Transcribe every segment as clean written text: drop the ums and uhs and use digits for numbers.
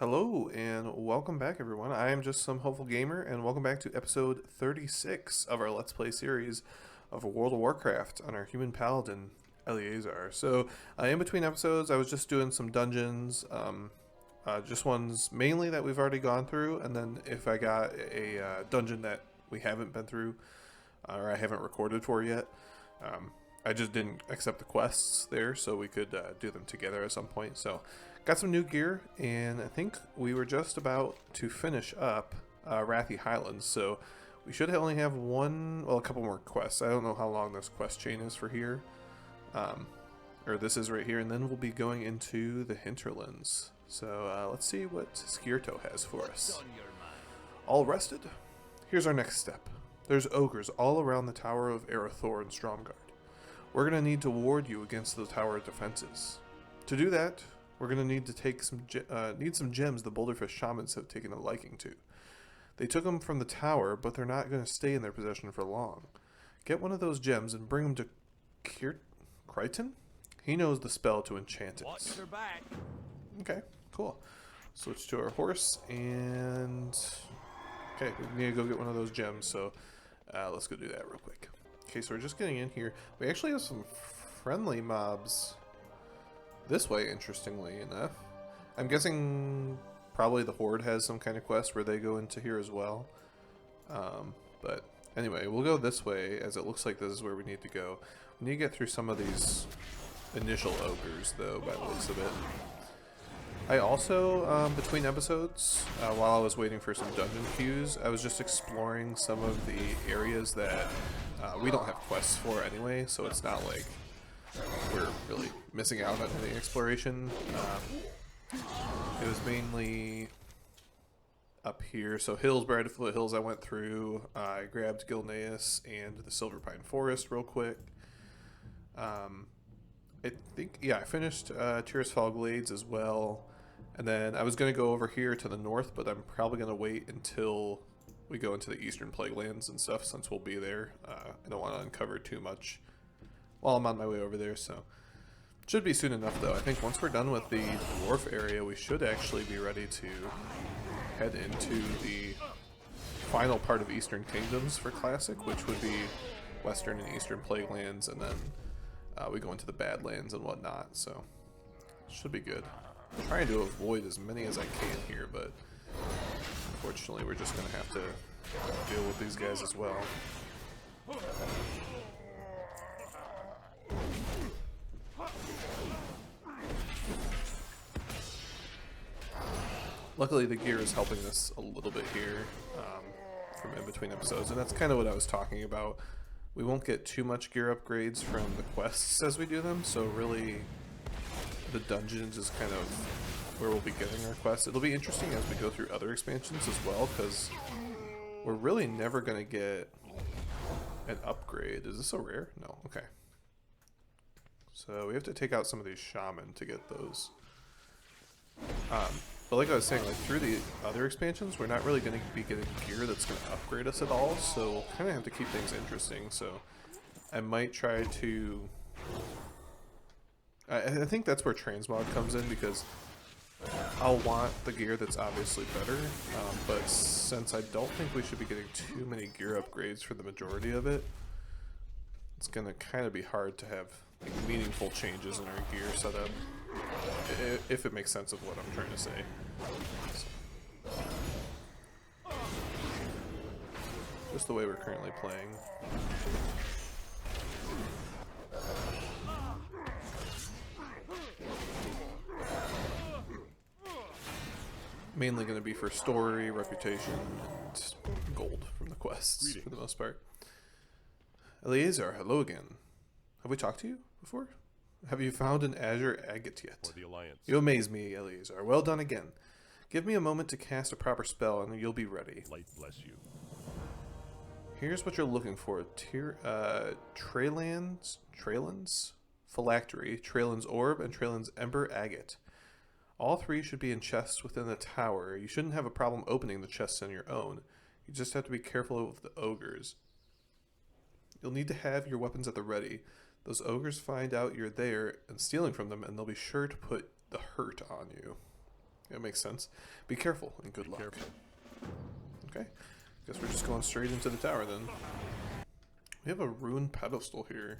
Hello and welcome back, everyone. I am just SomeHopefulGamer, and welcome back to episode 36 of our Let's Play series of World of Warcraft on our human paladin, Eleazar. So, in between episodes, I was just doing some dungeons, just ones mainly that we've already gone through, and then if I got a dungeon that we haven't been through, or I haven't recorded for yet, I just didn't accept the quests there, so we could do them together at some point. So, got some new gear, and I think we were just about to finish up Wrathy Highlands, so we should only have a couple more quests. I don't know how long this quest chain is for here, or this is right here, and then we'll be going into the Hinterlands. So let's see what Skirto has for us. All rested? Here's our next step. There's ogres all around the Tower of Arathor and Stromgarde. We're going to need to ward you against the tower defenses. To do that, we're going to need to take some gems the Boulderfish shamans have taken a liking to. They took them from the tower, but they're not going to stay in their possession for long. Get one of those gems and bring them to Crichton? He knows the spell to enchant it. Watch your back. Okay, cool. Switch to our horse, and okay, we need to go get one of those gems, so let's go do that real quick. Okay, so we're just getting in here. We actually have some friendly mobs this way, interestingly enough. I'm guessing probably the Horde has some kind of quest where they go into here as well. But anyway, we'll go this way, as it looks like this is where we need to go. We need to get through some of these initial ogres, though, by the looks of it. I also, between episodes, while I was waiting for some dungeon queues, I was just exploring some of the areas that we don't have quests for anyway, so it's not like we're really missing out on any exploration. It was mainly up here, so hills, Bradford Hills I went through. I grabbed Gilneas and the Silverpine Forest real quick. I think, yeah, I finished Tirisfal Glades as well. And then I was going to go over here to the north, but I'm probably going to wait until we go into the Eastern Plaguelands and stuff, since we'll be there. I don't want to uncover too much while I'm on my way over there, so should be soon enough, though. I think once we're done with the dwarf area, we should actually be ready to head into the final part of Eastern Kingdoms for Classic, which would be Western and Eastern Plaguelands, and then we go into the Badlands and whatnot, so should be good. I'm trying to avoid as many as I can here, but unfortunately we're just going to have to deal with these guys as well. Luckily the gear is helping us a little bit here from in between episodes, and that's kind of what I was talking about. We won't get too much gear upgrades from the quests as we do them, so really the dungeons is kind of where we'll be getting our quests. It'll be interesting as we go through other expansions as well, because we're really never going to get an upgrade. Is this a rare? No. Okay. So we have to take out some of these shaman to get those. But like I was saying, like through the other expansions, we're not really going to be getting gear that's going to upgrade us at all, so we'll kind of have to keep things interesting. So I might try to... I think that's where transmog comes in, because I'll want the gear that's obviously better, but since I don't think we should be getting too many gear upgrades for the majority of it, it's going to kind of be hard to have like, meaningful changes in our gear setup, if it makes sense of what I'm trying to say. So, just the way we're currently playing. Mainly going to be for story, reputation, and gold from the quests for the most part. Eleazar, hello again. Have we talked to you before? Have you found an Azure Agate yet? For the Alliance. You amaze me, Eleazar. Well done again. Give me a moment to cast a proper spell and you'll be ready. Light bless you. Here's what you're looking for. Traylands, Phylactery, Traylands Orb, and Traylands Ember Agate. All three should be in chests within the tower. You shouldn't have a problem opening the chests on your own. You just have to be careful of the ogres. You'll need to have your weapons at the ready. Those ogres find out you're there and stealing from them, and they'll be sure to put the hurt on you. It makes sense. Be careful and good luck. Careful. Okay. Guess we're just going straight into the tower then. We have a ruined pedestal here.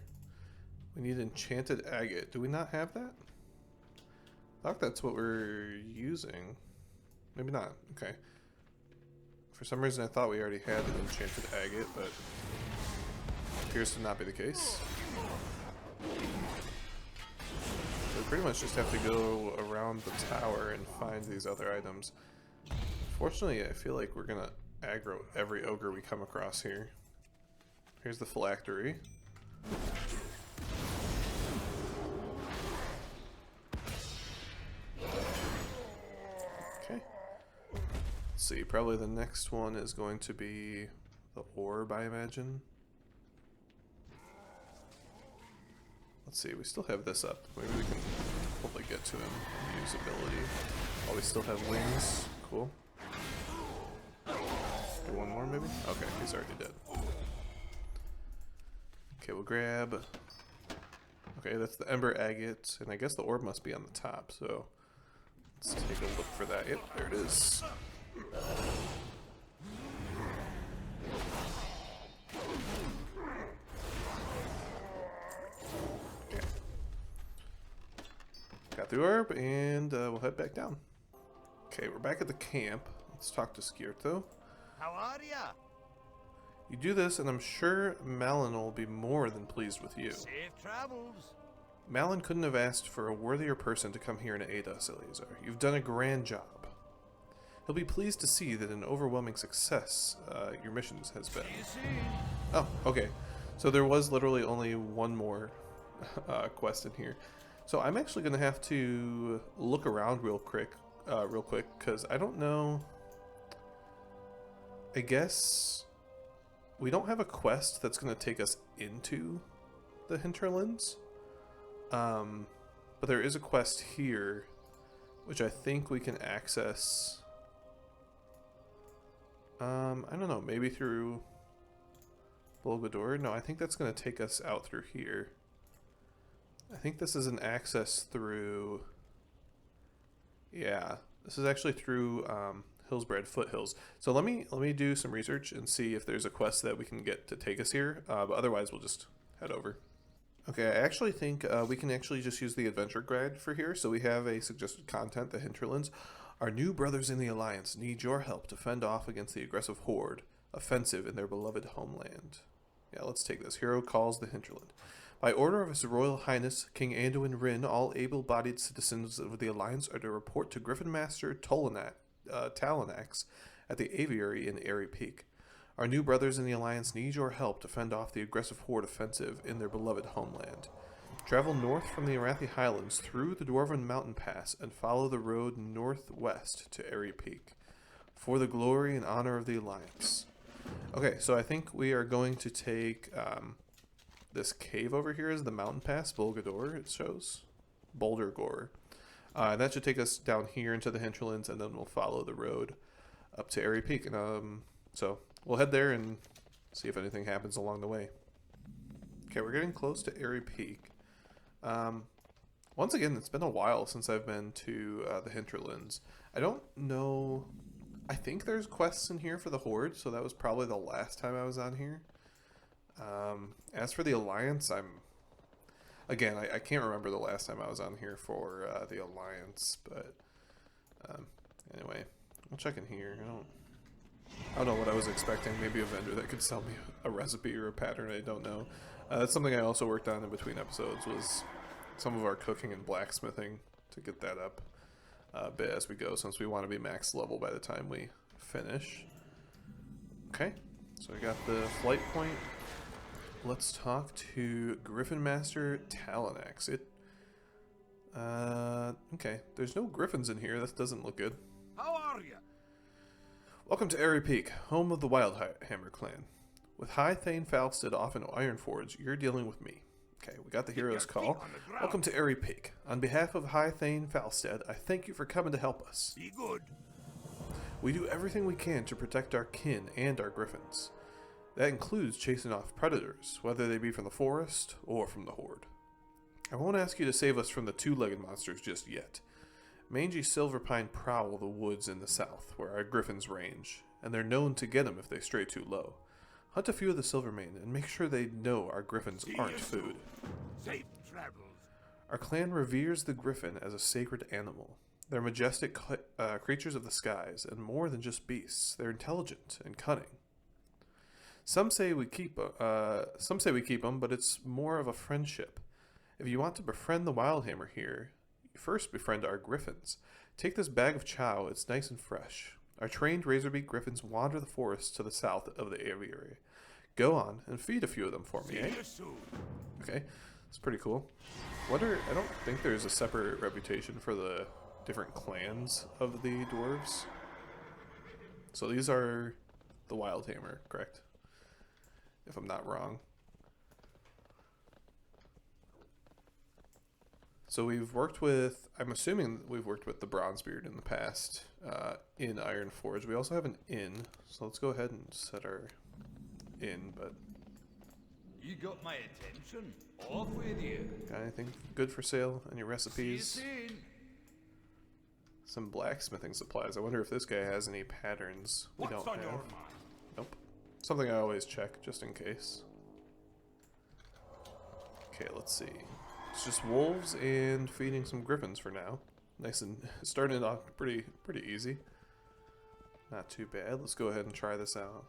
We need enchanted agate. Do we not have that? I thought that's what we're using. Maybe not. Okay. For some reason I thought we already had an enchanted agate, but appears to not be the case. So we pretty much just have to go around the tower and find these other items. Fortunately, I feel like we're gonna aggro every ogre we come across here. Here's the phylactery. Okay. Let's see, probably the next one is going to be the orb, I imagine. Let's see, we still have this up. Maybe we can hopefully get to him and use ability. Oh, we still have wings. Cool. Do one more maybe? Okay, he's already dead. Okay, we'll grab... Okay, that's the Ember Agate, and I guess the orb must be on the top, so... Let's take a look for that. Yep, there it is. Okay. Got the orb, and we'll head back down. Okay, we're back at the camp. Let's talk to Skirto. How are ya? You do this, and I'm sure Malin will be more than pleased with you. Safe travels. Malin couldn't have asked for a worthier person to come here and aid us, Eleazar. You've done a grand job. He'll be pleased to see that an overwhelming success your missions has been. See you soon. Oh, okay. So there was literally only one more quest in here. So I'm actually going to have to look around real quick, because I don't know. I guess we don't have a quest that's going to take us into the Hinterlands. But there is a quest here, which I think we can access. I don't know, maybe through Bolgador? No, I think that's going to take us out through here. I think this is an access through... Yeah, this is actually through Hillsbred Foothills. So let me do some research and see if there's a quest that we can get to take us here. But otherwise, we'll just head over. Okay, I actually think we can actually just use the adventure guide for here. So we have a suggested content, the Hinterlands. Our new brothers in the Alliance need your help to fend off against the aggressive horde, offensive in their beloved homeland. Yeah, let's take this. Hero calls the Hinterland. By order of His Royal Highness, King Anduin Rin, all able-bodied citizens of the Alliance are to report to Griffin Master Talanax at the Aviary in Airy Peak. Our new brothers in the Alliance need your help to fend off the aggressive horde offensive in their beloved homeland. Travel north from the Arathi Highlands through the Dwarven Mountain Pass and follow the road northwest to Airy Peak. For the glory and honor of the Alliance. Okay, so I think we are going to take this cave over here is the Mountain Pass, Bolgador, it shows. Boulder Gore. That should take us down here into the Hinterlands, and then we'll follow the road up to Airy Peak. And so we'll head there and see if anything happens along the way. Okay, we're getting close to Airy Peak. Once again, it's been a while since I've been to the Hinterlands. I don't know. I think there's quests in here for the Horde, so that was probably the last time I was on here. As for the Alliance, Again, I can't remember the last time I was on here for the Alliance, but anyway, we'll check in here. I don't know what I was expecting. Maybe a vendor that could sell me a recipe or a pattern. I don't know. That's something I also worked on in between episodes, was some of our cooking and blacksmithing to get that up a bit as we go, since we want to be max level by the time we finish. Okay, so we got the flight point. Let's talk to Griffin Master Talanax. Okay, there's no griffins in here. That doesn't look good. How are you? Welcome to Airy Peak, home of the Wildhammer clan. With High Thane Falstead off in Ironforge, you're dealing with me. Okay, we got the hero's call. Welcome to Airy Peak. On behalf of High Thane Falstead, I thank you for coming to help us. Be good. We do everything we can to protect our kin and our griffins. That includes chasing off predators, whether they be from the forest or from the horde. I won't ask you to save us from the two-legged monsters just yet. Mangy silverpine prowl the woods in the south, where our griffins range, and they're known to get 'em if they stray too low. Hunt a few of the silvermane and make sure they know our griffins aren't food. Safe travels. Our clan reveres the griffin as a sacred animal. They're majestic creatures of the skies, and more than just beasts. They're intelligent and cunning. Some say we keep 'em, but it's more of a friendship. If you want to befriend the Wildhammer here, you first befriend our griffins. Take this bag of chow, it's nice and fresh. Our trained razorbeak griffins wander the forest to the south of the aviary. Go on and feed a few of them for me, eh? Okay, it's pretty cool. I don't think there's a separate reputation for the different clans of the dwarves. So these are the Wildhammer, correct? If I'm not wrong. So I'm assuming we've worked with the Bronzebeard in the past in Ironforge. We also have an inn, so let's go ahead and set our inn, but... You got my attention. Off with you. Got anything good for sale? Any recipes? See you soon. Some blacksmithing supplies. I wonder if this guy has any patterns we What's don't on have. your mind? Nope. Something I always check, just in case. Okay, let's see. It's just wolves and feeding some griffins for now. Nice and starting off pretty easy. Not too bad. Let's go ahead and try this out.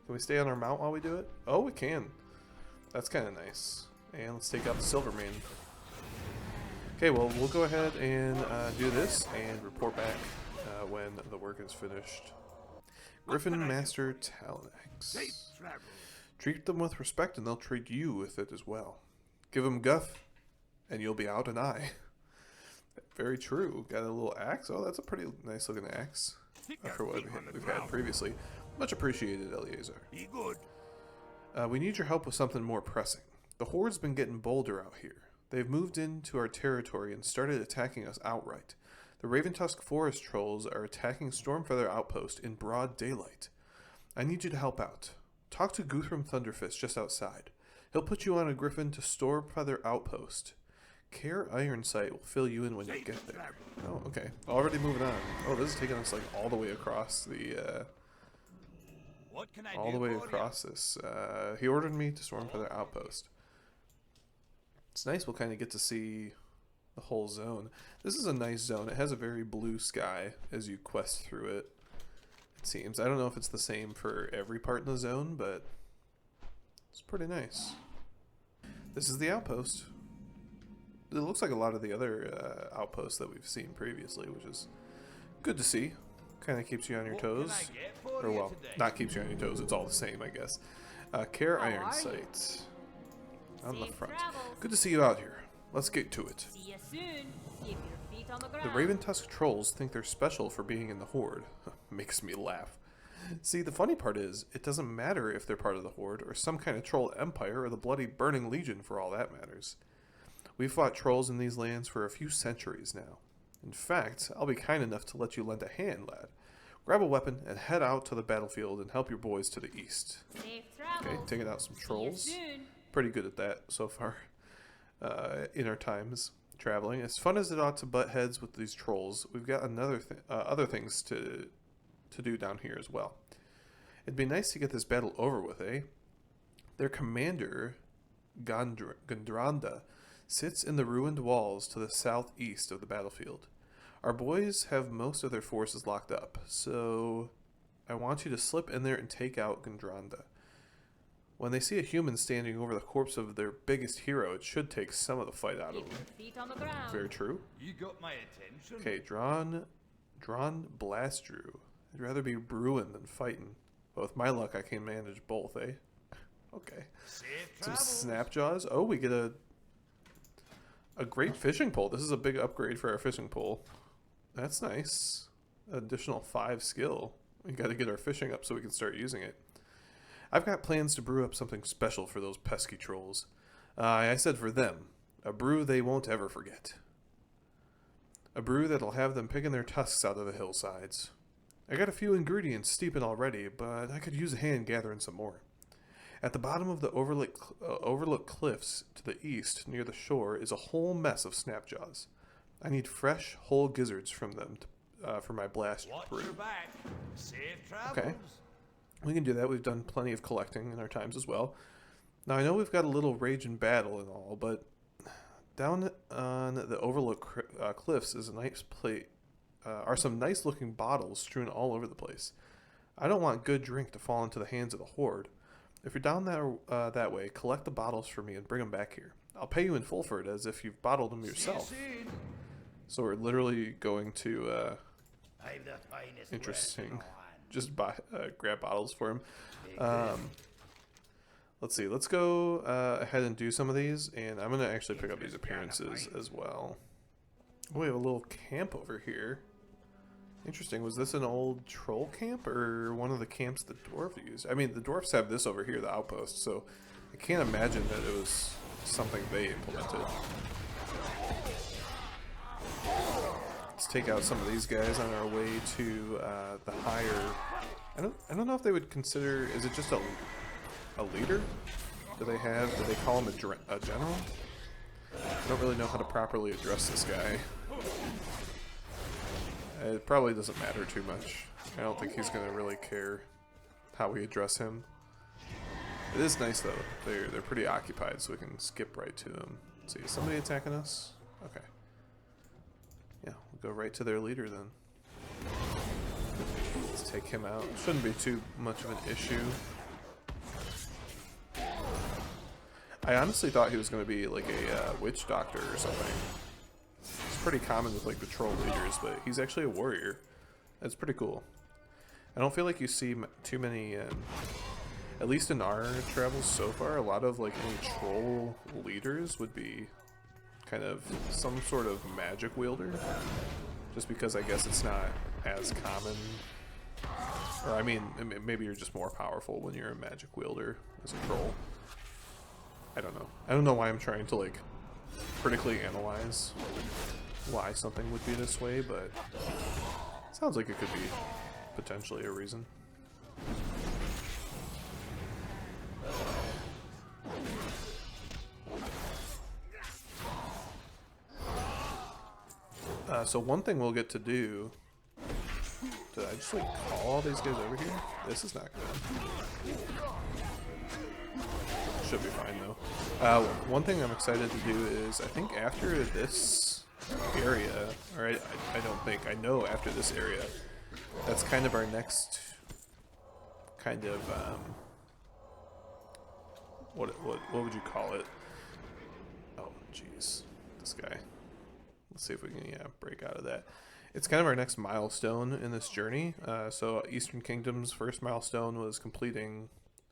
Can we stay on our mount while we do it? Oh, we can. That's kind of nice. And let's take out the silvermane. Okay, well, we'll go ahead and do this and report back when the work is finished. Griffin Master Talanax. Safe travels. Treat them with respect and they'll treat you with it as well. Give them guff and you'll be out an eye. Very true. Got a little axe. Oh, that's a pretty nice looking axe for what we've had previously. Much appreciated, Eleazar. Be good. We need your help with something more pressing. The Horde's been getting bolder out here. They've moved into our territory and started attacking us outright. The Raventusk Forest Trolls are attacking Stormfeather Outpost in broad daylight. I need you to help out. Talk to Guthrum Thunderfist just outside. He'll put you on a griffin to Stormfeather Outpost. Care Ironsight will fill you in when you get there. Oh, okay. Already moving on. Oh, this is taking us like all the way across the What can I all do the way for across this. He ordered me to Stormfeather Outpost. It's nice we'll kind of get to see the whole zone. This is a nice zone. It has a very blue sky as you quest through it, it seems. I don't know if it's the same for every part in the zone, but it's pretty nice. This is the outpost. It looks like a lot of the other outposts that we've seen previously, which is good to see. Kind of keeps you on your What can toes. I get for Or, you well, today? not keeps you on your toes. It's all the same, I guess. Care How Iron are you? Sight on the Safe front. travels. Good to see you out here. Let's get to it. See you soon. Keep your feet on the The ground. Raventusk Trolls think they're special for being in the Horde. Makes me laugh. See, the funny part is, it doesn't matter if they're part of the Horde, or some kind of troll empire, or the bloody Burning Legion for all that matters. We've fought trolls in these lands for a few centuries now. In fact, I'll be kind enough to let you lend a hand, lad. Grab a weapon and head out to the battlefield and help your boys to the east. Safe travels. Okay, taking out some See you trolls. soon. Pretty good at that so far in our times traveling. As fun as it ought to butt heads with these trolls, we've got other things to do down here as well. It'd be nice to get this battle over with, eh? Their commander, Gondranda, sits in the ruined walls to the southeast of the battlefield. Our boys have most of their forces locked up, so I want you to slip in there and take out Gondranda. When they see a human standing over the corpse of their biggest hero, it should take some of the fight out of Keep them. your feet on the ground. Very true. You got my attention. Okay, drawn Blastdrew. I'd rather be brewing than fighting. But with my luck, I can manage both, eh? Okay. Safe Some travels. Snapjaws. Oh, we get a great fishing pole. This is a big upgrade for our fishing pole. That's nice. Additional 5 skill. We got to get our fishing up so we can start using it. I've got plans to brew up something special for those pesky trolls. I said for them. A brew they won't ever forget. A brew that'll have them picking their tusks out of the hillsides. I got a few ingredients steeping already, but I could use a hand gathering some more. At the bottom of the overlook cliffs to the east, near the shore, is a whole mess of snapjaws. I need fresh, whole gizzards from them for my blast Watch brew. your back. Safe travels. Okay. We can do that. We've done plenty of collecting in our times as well. Now, I know we've got a little rage and battle and all, but down on the Overlook cliffs is a nice plate. Are some nice looking bottles strewn all over the place. I don't want good drink to fall into the hands of the Horde. If you're down that way, collect the bottles for me and bring them back here. I'll pay you in full for it as if you've bottled them yourself. See you soon. So we're literally going to, I've the finest interesting, wares in just grab bottles for him. Let's see, let's go ahead and do some of these, and I'm going to actually pick up these appearances as well. Oh, we have a little camp over here. Interesting. Was this an old troll camp or one of the camps the dwarf used? I mean, the dwarfs have this over here, the outpost, so I can't imagine that it was something they implemented. Let's take out some of these guys on our way to the higher... I don't know if they would consider... Is it just a leader? Do they call him a general? I don't really know how to properly address this guy. It probably doesn't matter too much. I don't think he's going to really care how we address him. It is nice though. They're pretty occupied, so we can skip right to them. Let's see, is somebody attacking us? Okay. Yeah, we'll go right to their leader then. Let's take him out. Shouldn't be too much of an issue. I honestly thought he was going to be like a witch doctor or something. It's pretty common with like the troll leaders, but he's actually a warrior. That's pretty cool. I don't feel like you see too many, at least in our travels so far, a lot of like any troll leaders would be kind of some sort of magic wielder. Just because I guess it's not as common. Or I mean, maybe you're just more powerful when you're a magic wielder as a troll. I don't know. I don't know why I'm trying to like critically analyze why something would be this way, but it sounds like it could be potentially a reason. So one thing we'll get to do... Did I just like call all these guys over here? This is not good. Should be fine though. One thing I'm excited to do is, I think after this area, or I don't think, I know after this area, that's kind of our next kind of, what would you call it? Oh, jeez. This guy. Let's see if we can, yeah, break out of that. It's kind of our next milestone in this journey. So Eastern Kingdom's first milestone was completing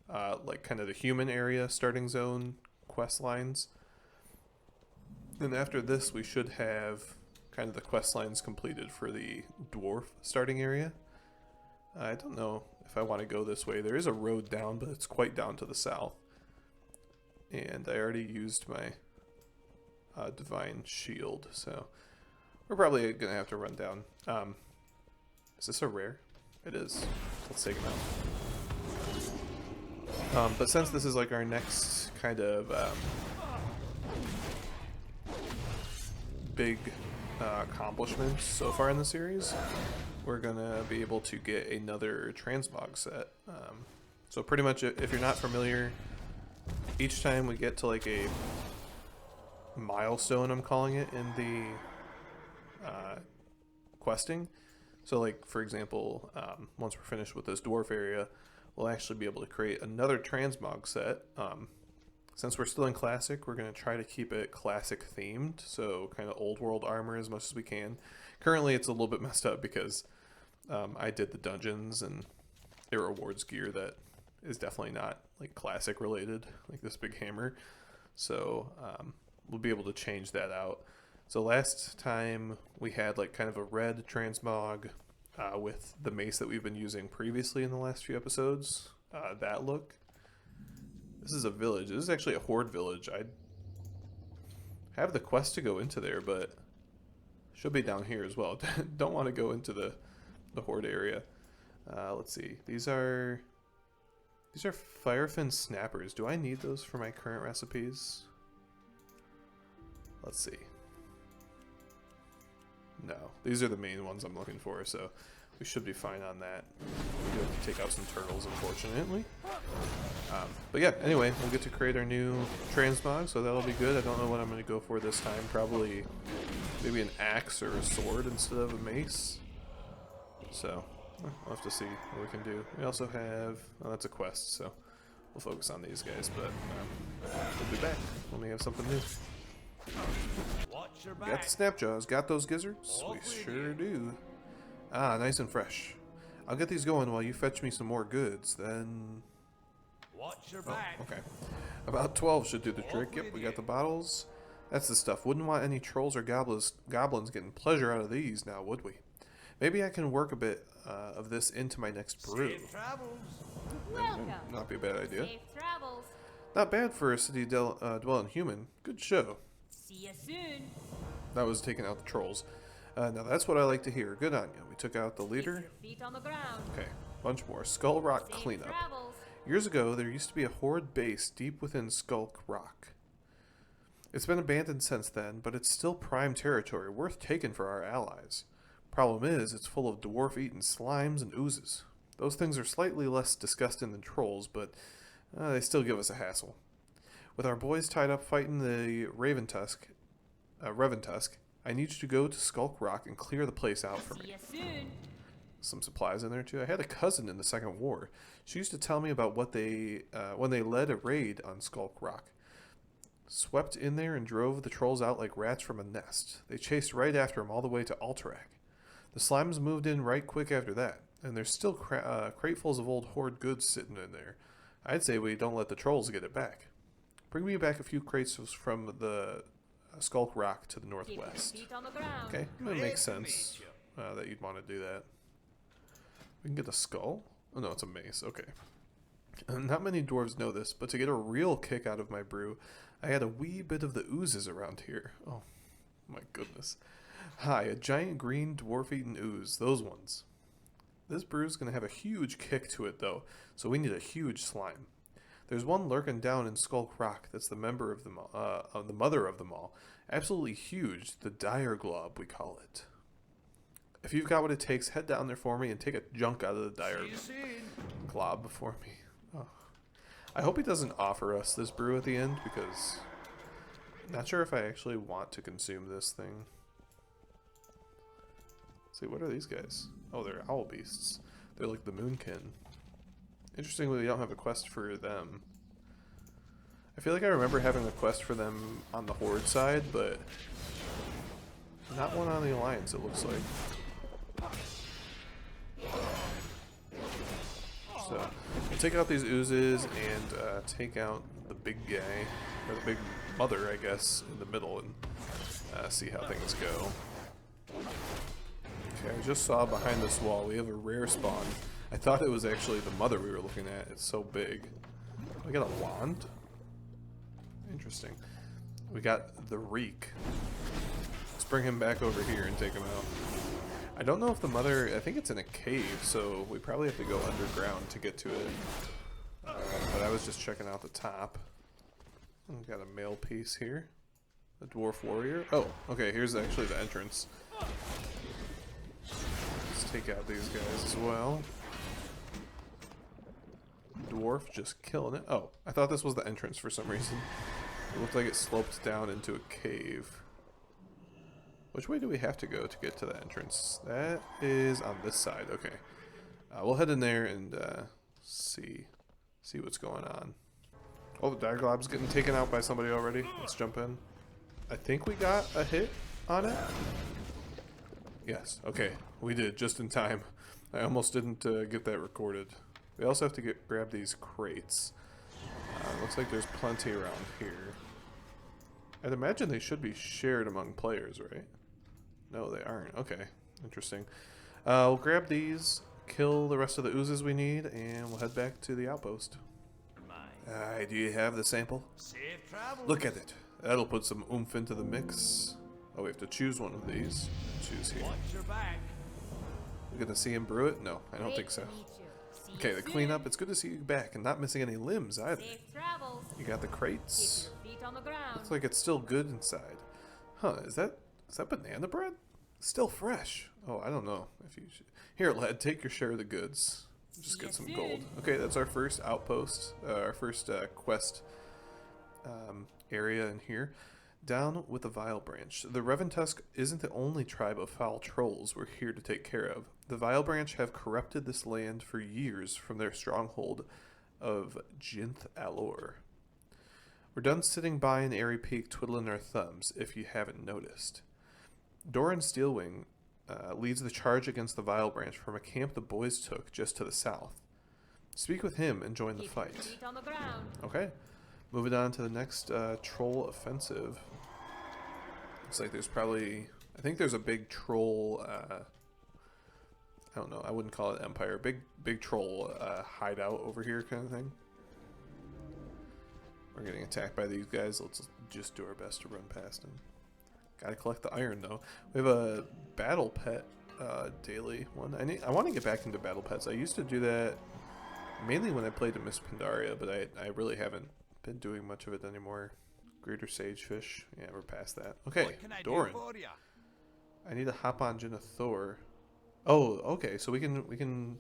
like kind of the human area starting zone quest lines. And after this we should have kind of the quest lines completed for the dwarf starting area. I don't know if I want to go this way. There is a road down, but it's quite down to the south. And I already used my divine shield, so we're probably gonna have to run down. Is this a rare? It is. Let's take him out. But since this is like our next kind of big accomplishment so far in the series, we're gonna be able to get another transmog set. So pretty much, if you're not familiar, each time we get to like a milestone, I'm calling it, in the questing. So like, for example, once we're finished with this dwarf area, we'll actually be able to create another transmog set. Since we're still in classic, we're going to try to keep it classic themed, so kind of old world armor as much as we can. Currently it's a little bit messed up because I did the dungeons and it rewards gear that is definitely not like classic related, like this big hammer. So we'll be able to change that out. So last time we had like kind of a red transmog with the mace that we've been using previously in the last few episodes. That look. This is a village. This is actually a horde village. I have the quest to go into there, but should be down here as well. Don't want to go into the horde area. Let's see. These are firefin snappers. Do I need those for my current recipes? Let's see. No, these are the main ones I'm looking for, so we should be fine on that. We do have to take out some turtles, unfortunately. But yeah, anyway, we'll get to create our new transmog, so that'll be good. I don't know what I'm going to go for this time. Probably maybe an axe or a sword instead of a mace. So we'll have to see what we can do. We also have, oh, that's a quest, so we'll focus on these guys, but we'll be back when we have something new. Watch your Got back. the snapjaws, got those gizzards? We sure do. Ah, nice and fresh. I'll get these going while you fetch me some more goods, then... Watch your Oh, back. okay. About 12 should do the trick. Yep, we got the bottles. That's the stuff. Wouldn't want any trolls or goblins getting pleasure out of these now, would we? Maybe I can work a bit of this into my next brew. Safe travels. Welcome. Not be a bad idea. Safe travels. Not bad for a city dwelling human. Good show. See you soon. That was taking out the trolls. Now that's what I like to hear. Good on you. We took out the leader. Keep your feet on the ground. Okay, bunch more. Skull Rock Safe cleanup. travels. Years ago, there used to be a horde base deep within Skulk Rock. It's been abandoned since then, but it's still prime territory, worth taking for our allies. Problem is, it's full of dwarf-eaten slimes and oozes. Those things are slightly less disgusting than trolls, but they still give us a hassle. With our boys tied up fighting the Reventusk, I need you to go to Skulk Rock and clear the place out for See me. you soon. Some supplies in there too. I had a cousin in the Second War. She used to tell me about what they when they led a raid on Skulk Rock. Swept in there and drove the trolls out like rats from a nest. They chased right after them all the way to Alterac. The slimes moved in right quick after that, and there's still cratefuls of old horde goods sitting in there. I'd say we don't let the trolls get it back. Bring me back a few crates from the Skulk Rock to the Keep your northwest. feet on the ground. Okay, that Great makes to sense meet that you'd want to do that. We can get a skull. Oh no, it's a mace. Okay. Not many dwarves know this, but to get a real kick out of my brew, I had a wee bit of the oozes around here. Oh, my goodness. Hi, a giant green dwarf-eaten ooze. Those ones. This brew's going to have a huge kick to it, though, so we need a huge slime. There's one lurking down in Skulk Rock that's the member of them all, the mother of them all. Absolutely huge. The dire glob, we call it. If you've got what it takes, head down there for me and take a junk out of the dire See you soon. glob before me. Oh. I hope he doesn't offer us this brew at the end, because I'm not sure if I actually want to consume this thing. Let's see, what are these guys? Oh, they're owl beasts. They're like the moonkin. Interestingly, we don't have a quest for them. I feel like I remember having a quest for them on the horde side, but not one on the alliance, it looks like. So, we'll take out these oozes and take out the big guy, or the big mother, I guess, in the middle, and see how things go. Okay, I just saw behind this wall we have a rare spawn. I thought it was actually the mother we were looking at. It's so big. We got a wand? Interesting. We got the reek. Let's bring him back over here and take him out. I don't know if the mother, I think it's in a cave, so we probably have to go underground to get to it. But I was just checking out the top. We've got a male piece here. A dwarf warrior. Oh, okay, here's actually the entrance. Let's take out these guys as well. Dwarf just killing it. Oh, I thought this was the entrance for some reason. It looked like it sloped down into a cave. Which way do we have to go to get to the entrance? That is on this side. Okay. We'll head in there and see what's going on. Oh, the dire glob's getting taken out by somebody already. Let's jump in. I think we got a hit on it. Yes. Okay. We did, just in time. I almost didn't get that recorded. We also have to grab these crates. Looks like there's plenty around here. I'd imagine they should be shared among players, right? No, they aren't. Okay, interesting. We'll grab these, kill the rest of the oozes we need, and we'll head back to the outpost. Do you have the sample? Safe travels. Look at it. That'll put some oomph into the mix. Oh, we have to choose one of these. Choose here. Watch your back. We're gonna see him brew it? No, I don't Great think so. to meet you. See Okay, you the soon. cleanup. It's good to see you back and not missing any limbs either. Safe travels. You got the Keep crates. your feet on the ground. Looks like it's still good inside. Huh, is that banana bread? Still fresh. Oh, I don't know if you should. Here, lad, take your share of the goods. Just get Yes, some sir. gold. Okay, that's our first outpost, our first quest area in here. Down with the Vile Branch. The Reventusk isn't the only tribe of foul trolls we're here to take care of. The Vile Branch have corrupted this land for years from their stronghold of Jinth Alor. We're done sitting by an airy peak twiddling our thumbs, if you haven't noticed. Doran Steelwing leads the charge against the Vile Branch from a camp the boys took just to the south. Speak with him and join the Keep your fight. feet on the ground. Okay. Moving on to the next troll offensive. Looks like there's probably... I think there's a big troll... I don't know. I wouldn't call it empire. Big troll hideout over here kind of thing. We're getting attacked by these guys. Let's just do our best to run past them. Gotta collect the iron though. We have a battle pet daily one. I want to get back into battle pets. I used to do that mainly when I played in Miss Pandaria, but I really haven't been doing much of it anymore. Greater Sagefish. Yeah, we're past that. Okay, What can I Doran. do for ya? I need to hop on Jinna Thor. Oh, okay. So we can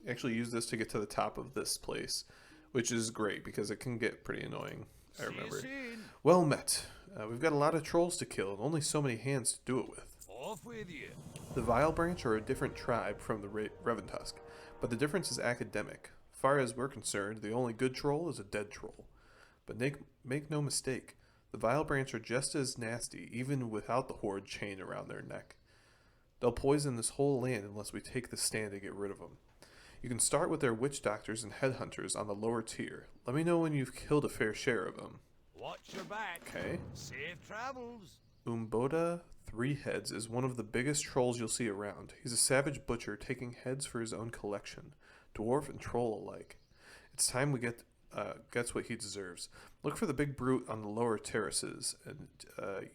actually use this to get to the top of this place, which is great because it can get pretty annoying. I remember. See you soon. Well met. We've got a lot of trolls to kill and only so many hands to do it with. Off with you. The Vile Branch are a different tribe from the Reventusk, but the difference is academic. Far as we're concerned, the only good troll is a dead troll. But make no mistake, the Vile Branch are just as nasty, even without the Horde chain around their neck. They'll poison this whole land unless we take the stand to get rid of them. You can start with their witch doctors and headhunters on the lower tier. Let me know when you've killed a fair share of them. Watch your back. Okay. Safe travels. Umboda Three Heads is one of the biggest trolls you'll see around. He's a savage butcher taking heads for his own collection, dwarf and troll alike. It's time we gets what he deserves. Look for the big brute on the lower terraces, and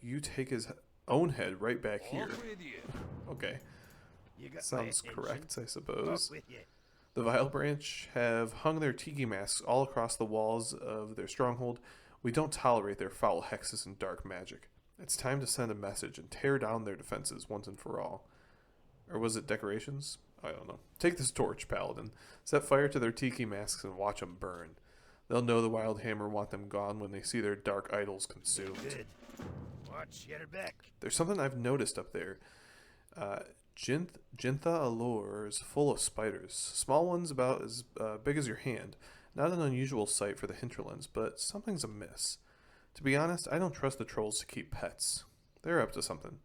you take his own head right back here. Off with you. Okay, You got my sounds attention. correct, I Off suppose. with you. The Vile Branch have hung their tiki masks all across the walls of their stronghold. We don't tolerate their foul hexes and dark magic. It's time to send a message and tear down their defenses once and for all. Or was it decorations? I don't know. Take this torch, Paladin. Set fire to their tiki masks and watch them burn. They'll know the Wildhammer want them gone when they see their dark idols consumed. Good. Watch your back. There's something I've noticed up there. Jintha Allure is full of spiders. Small ones about as big as your hand. Not an unusual sight for the Hinterlands, but something's amiss. To be honest, I don't trust the trolls to keep pets. They're up to something.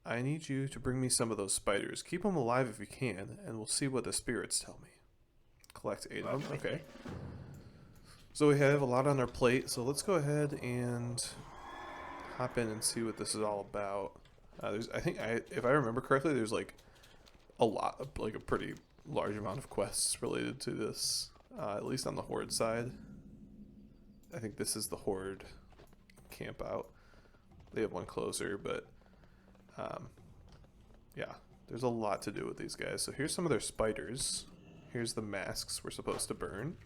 I need you to bring me some of those spiders. Keep them alive if you can, and we'll see what the spirits tell me. Collect 8 of them. Okay. So we have a lot on our plate, so let's go ahead and hop in and see what this is all about. If I remember correctly, there's like a pretty large amount of quests related to this, at least on the Horde side. I think this is the Horde camp out. They have one closer, but yeah, there's a lot to do with these guys. So here's some of their spiders. Here's the masks we're supposed to burn.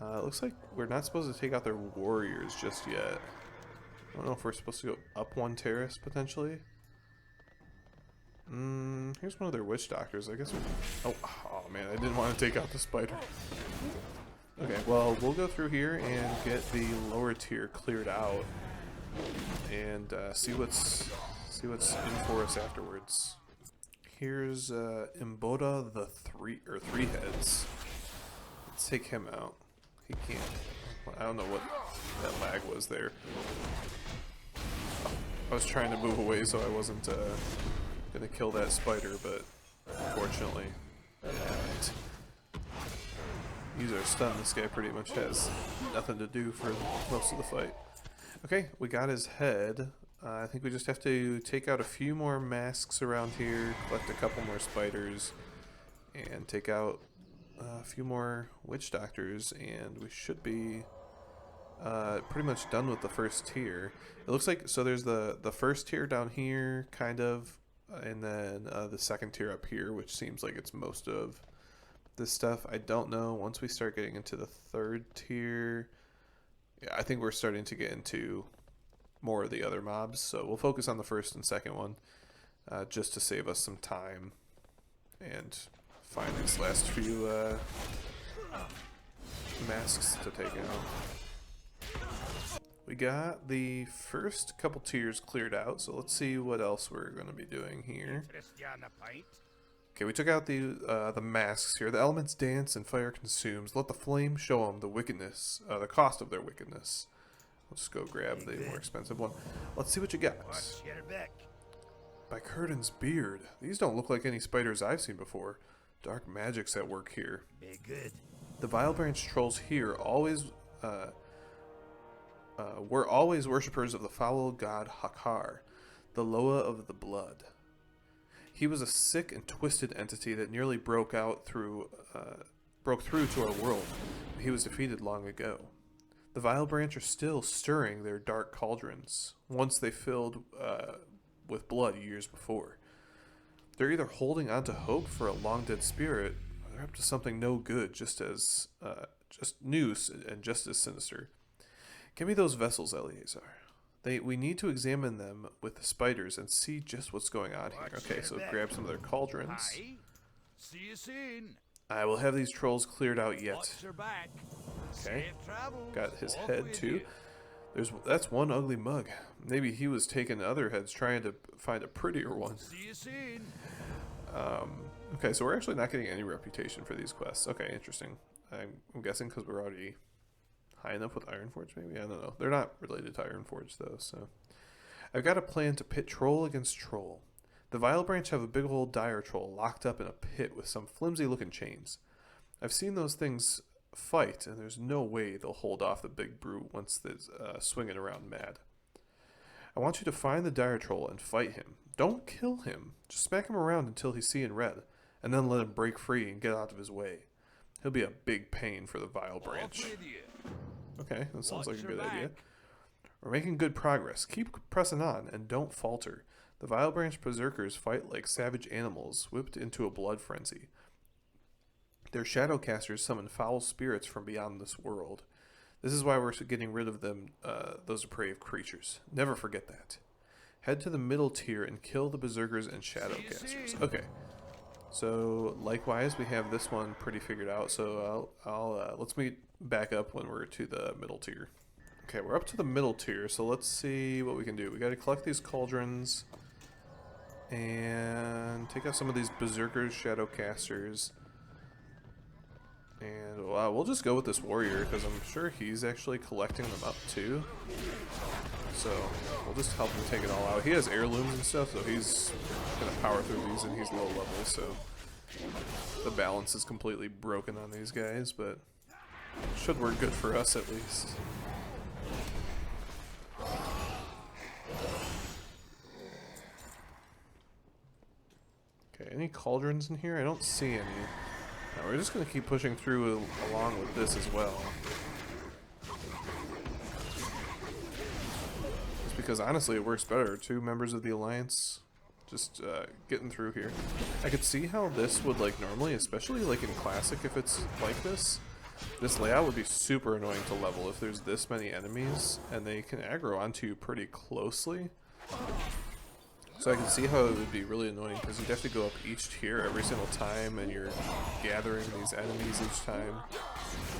It looks like we're not supposed to take out their warriors just yet. I don't know if we're supposed to go up one terrace, potentially. Here's one of their witch doctors. I guess oh man, I didn't want to take out the spider. Okay, well, we'll go through here and get the lower tier cleared out. And see what's in for us afterwards. Here's Imboda the three heads. Let's take him out. He can't. I don't know what that lag was there. I was trying to move away so I wasn't gonna kill that spider, but unfortunately, it happened. Use our stun. This guy pretty much has nothing to do for most of the fight. Okay, we got his head. I think we just have to take out a few more masks around here, collect a couple more spiders, and take out a few more witch doctors, and we should be pretty much done with the first tier. It looks like, so there's the first tier down here, kind of, and then the second tier up here, which seems like it's most of this stuff. I don't know. Once we start getting into the third tier, yeah, I think we're starting to get into more of the other mobs, so we'll focus on the first and second one, just to save us some time and find these last few masks to take out. We got the first couple tiers cleared out, so let's see what else we're going to be doing here. Interest ya in a pint? Okay, we took out the masks here. The elements dance and fire consumes. Let the flame show them the wickedness, the cost of their wickedness. We'll just go grab the more expensive one. Let's see what you got. Watch your back. By Curtin's beard. These don't look like any spiders I've seen before. Dark magic's at work here. Be good. The Vile Branch trolls here always were always worshippers of the foul god Hakar, the Loa of the blood. He was a sick and twisted entity that nearly broke through to our world. He was defeated long ago. The Vile Branch are still stirring their dark cauldrons, once they filled with blood years before. They're either holding on to hope for a long-dead spirit, or they're up to something no good, just new and just as sinister. Give me those vessels, Eleazar. We need to examine them with the spiders and see just what's going on here. Okay, so grab some of their cauldrons. Aye. See you soon. I will have these trolls cleared out yet. Watch your back. Okay, Safe travels. got his Off head with too. you. That's one ugly mug. Maybe he was taking other heads trying to find a prettier one. See you soon. Okay, so we're actually not getting any reputation for these quests. Okay, interesting. I'm guessing because we're already high enough with Ironforge, maybe? I don't know. They're not related to Ironforge, though, so... I've got a plan to pit troll against troll. The Vile Branch have a big old dire troll locked up in a pit with some flimsy-looking chains. I've seen those things fight, and there's no way they'll hold off the big brute once they're swinging around mad. I want you to find the dire troll and fight him. Don't kill him. Just smack him around until he's seeing red, and then let him break free and get out of his way. He'll be a big pain for the Vile Branch. Off with you. Okay, that sounds Watch like a your good idea. back. We're making good progress. Keep pressing on and don't falter. The Vile Branch berserkers fight like savage animals, whipped into a blood frenzy. Their shadowcasters summon foul spirits from beyond this world. This is why we're getting rid of them, those depraved creatures. Never forget that. Head to the middle tier and kill the berserkers and shadowcasters. Okay. So, likewise, we have this one pretty figured out, so let's meet back up when we're to the middle tier. Okay, we're up to the middle tier, so let's see what we can do. We gotta collect these cauldrons, and take out some of these berserkers, shadowcasters, and we'll just go with this warrior, because I'm sure he's actually collecting them up too. So, we'll just help him take it all out. He has heirlooms and stuff, so he's going to power through these, and he's low level, so the balance is completely broken on these guys, but it should work good for us at least. Okay, any cauldrons in here? I don't see any. No, we're just going to keep pushing through along with this as well. Because honestly it works better. Two members of the Alliance just getting through here. I could see how this would like normally, especially like in Classic if it's like this layout would be super annoying to level if there's this many enemies and they can aggro onto you pretty closely. So I can see how it would be really annoying because you'd have to go up each tier every single time and you're gathering these enemies each time.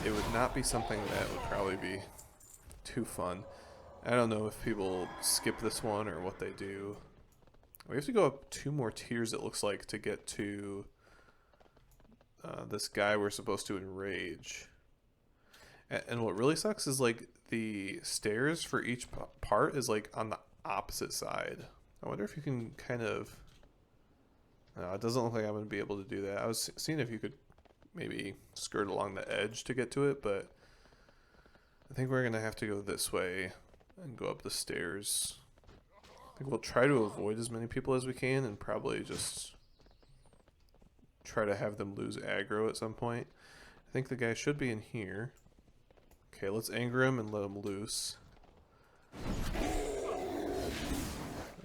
It would not be something that would probably be too fun. I don't know if people skip this one or what they do. We have to go up 2 more tiers, it looks like, to get to this guy we're supposed to enrage. And what really sucks is, like, the stairs for each part is, like, on the opposite side. I wonder if you can kind of... No, it doesn't look like I'm going to be able to do that. I was seeing if you could maybe skirt along the edge to get to it, but I think we're going to have to go this way and go up the stairs. I think we'll try to avoid as many people as we can and probably just try to have them lose aggro at some point. I think the guy should be in here. Okay, let's anger him and let him loose.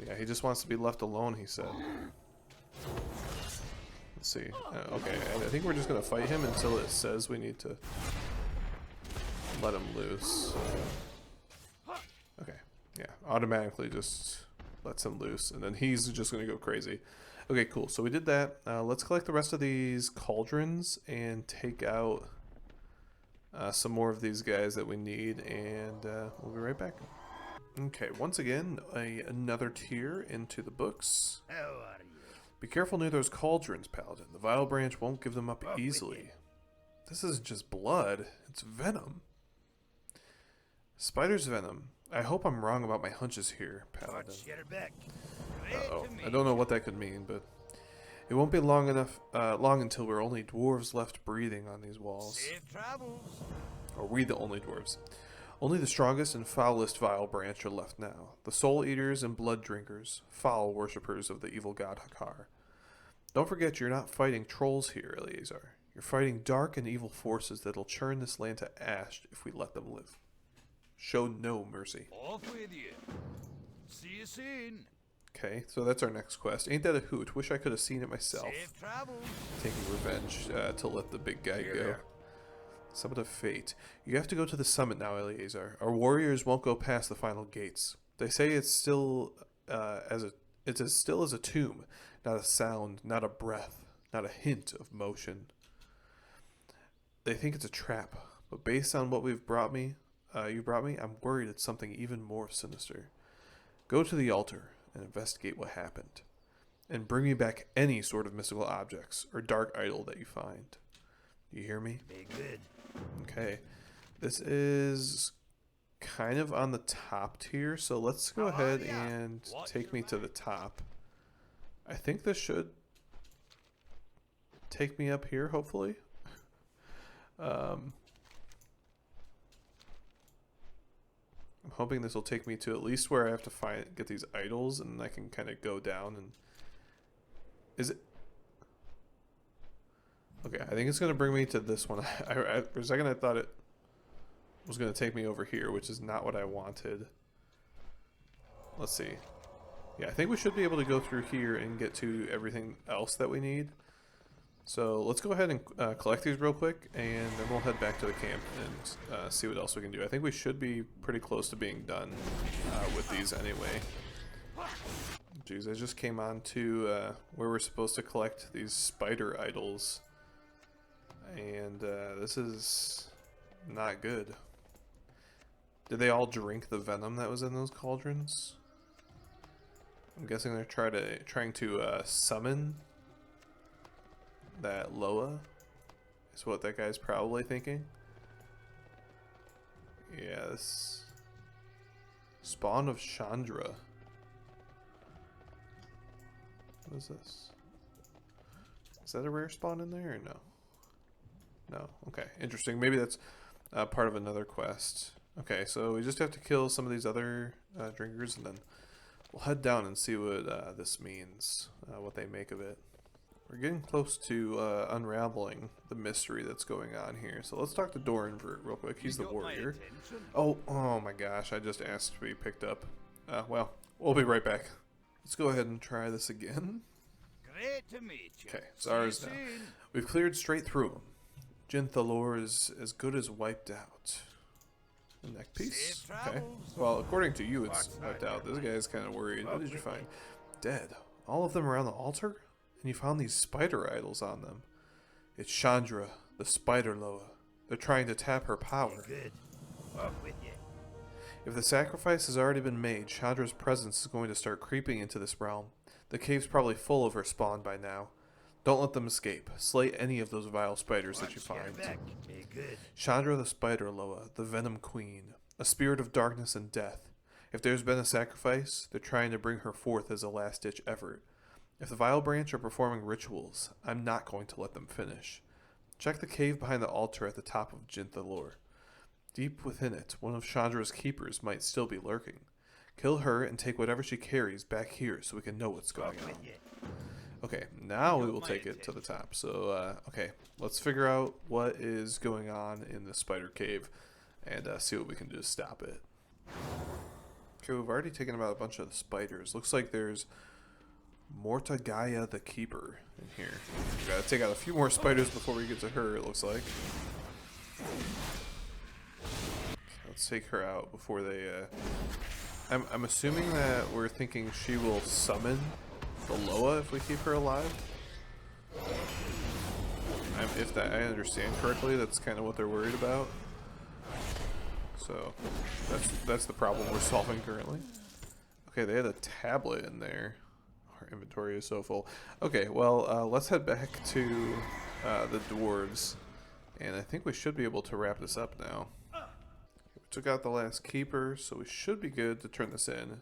Yeah, he just wants to be left alone, he said. Let's see. Okay, I think we're just going to fight him until it says we need to let him loose. Okay. Yeah, automatically just lets him loose, and then he's just going to go crazy. Okay, cool. So we did that. Let's collect the rest of these cauldrons and take out some more of these guys that we need, and we'll be right back. Okay, once again, another tier into the books. How are you? Be careful near those cauldrons, Paladin. The Vile Branch won't give them up Up with easily. you. This isn't just blood, it's venom. Spider's venom. I hope I'm wrong about my hunches here, Paladin. Watch your back. Uh-oh. I don't know what that could mean, but it won't be long until we're only dwarves left breathing on these walls. Safe travels. Or we the only dwarves. Only the strongest and foulest Vile Branch are left now. The soul eaters and blood drinkers, foul worshippers of the evil god Hakar. Don't forget you're not fighting trolls here, Eleazar. You're fighting dark and evil forces that'll churn this land to ash if we let them live. Show no mercy. Off with you. See you soon. Okay, so that's our next quest. Ain't that a hoot? Wish I could have seen it myself. Safe travels. Taking revenge to let the big guy go. Yeah. Summit of Fate. You have to go to the summit now, Eleazar. Our warriors won't go past the final gates. They say it's still it's as still as a tomb. Not a sound, not a breath, not a hint of motion. They think it's a trap, but based on what you brought me, I'm worried it's something even more sinister. Go to the altar and investigate what happened, and bring me back any sort of mystical objects or dark idol that you find. You hear me? Be good. Okay, this is kind of on the top tier, so let's go ahead and take me to the top. I think this should take me up here, hopefully. I'm hoping this will take me to at least where I have to get these idols, and I can kind of go down and... Is it... Okay, I think it's going to bring me to this one. For a second I thought it was going to take me over here, which is not what I wanted. Let's see. Yeah, I think we should be able to go through here and get to everything else that we need. So let's go ahead and collect these real quick, and then we'll head back to the camp and see what else we can do. I think we should be pretty close to being done with these anyway. Jeez, I just came on to where we're supposed to collect these spider idols. And this is not good. Did they all drink the venom that was in those cauldrons? I'm guessing they're trying to summon that Loa. Is what that guy's probably thinking. Yeah, this spawn of Chandra. What is this? Is that a rare spawn in there or no? No. Okay, interesting. Maybe that's part of another quest. Okay, so we just have to kill some of these other drinkers, and then we'll head down and see what this means, what they make of it. We're getting close to unraveling the mystery that's going on here. So let's talk to Doranvert real quick. He's the warrior. Oh my gosh, I just asked to be picked up. Well, we'll be right back. Let's go ahead and try this again. Great to meet you. Okay, it's ours now. We've cleared straight through them. Jinthalor is as good as wiped out. The neck piece. Okay. Well, according to you, it's wiped out. This guy's kind of worried. What did you find? Dead. All of them around the altar? And you found these spider idols on them. It's Chandra, the spider Loa. They're trying to tap her power. Good. Up with you. If the sacrifice has already been made, Chandra's presence is going to start creeping into this realm. The cave's probably full of her spawn by now. Don't let them escape. Slay any of those vile spiders that you find. Be good. Chandra the Spider Loa, the Venom Queen, a spirit of darkness and death. If there's been a sacrifice, they're trying to bring her forth as a last-ditch effort. If the Vile Branch are performing rituals, I'm not going to let them finish. Check the cave behind the altar at the top of Jinthalor. Deep within it, one of Chandra's keepers might still be lurking. Kill her and take whatever she carries back here so we can know what's going on. Okay, now we will take it to the top. So, okay, let's figure out what is going on in the spider cave and see what we can do to stop it. Okay, we've already taken about a bunch of the spiders. Looks like there's Mortagaia the Keeper in here. We gotta take out a few more spiders before we get to her, it looks like. Okay, let's take her out before they I'm assuming that we're thinking she will summon the Loa if we keep her alive. If that I understand correctly, that's kind of what they're worried about. So that's the problem we're solving currently. Okay, they had a tablet in there. Our inventory is so full. Okay, well, let's head back to the dwarves, and I think we should be able to wrap this up now. We took out the last keeper, so we should be good to turn this in.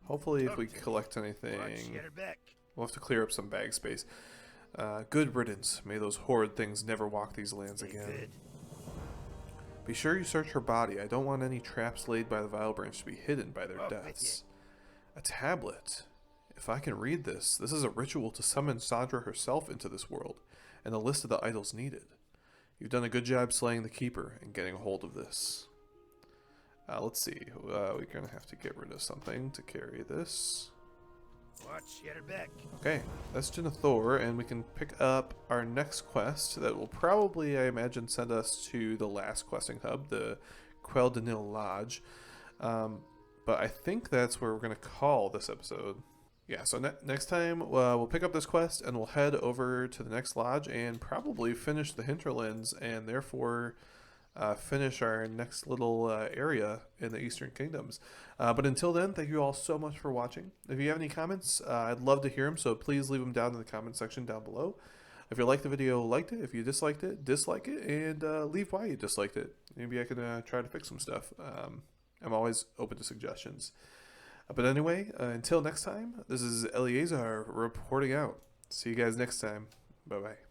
Hopefully, if we collect anything, we'll have to clear up some bag space. Good riddance. May those horrid things never walk these lands again. Be sure you search her body. I don't want any traps laid by the Vile Branch to be hidden by their deaths. A tablet. If I can read this, this is a ritual to summon Sandra herself into this world, and a list of the idols needed. You've done a good job slaying the Keeper and getting a hold of this. Let's see. We're going to have to get rid of something to carry this. Okay, that's Thor, and we can pick up our next quest that will probably, I imagine, send us to the last questing hub, the Quel de Nil Lodge. But I think that's where we're going to call this episode. Yeah, so next time we'll pick up this quest and we'll head over to the next lodge and probably finish the Hinterlands and therefore finish our next little area in the Eastern Kingdoms. But until then, thank you all so much for watching. If you have any comments, I'd love to hear them, so please leave them down in the comment section down below. If you liked the video, liked it. If you disliked it, dislike it, and leave why you disliked it. Maybe I can try to fix some stuff. I'm always open to suggestions. But anyway, until next time, this is Eleazar reporting out. See you guys next time. Bye-bye.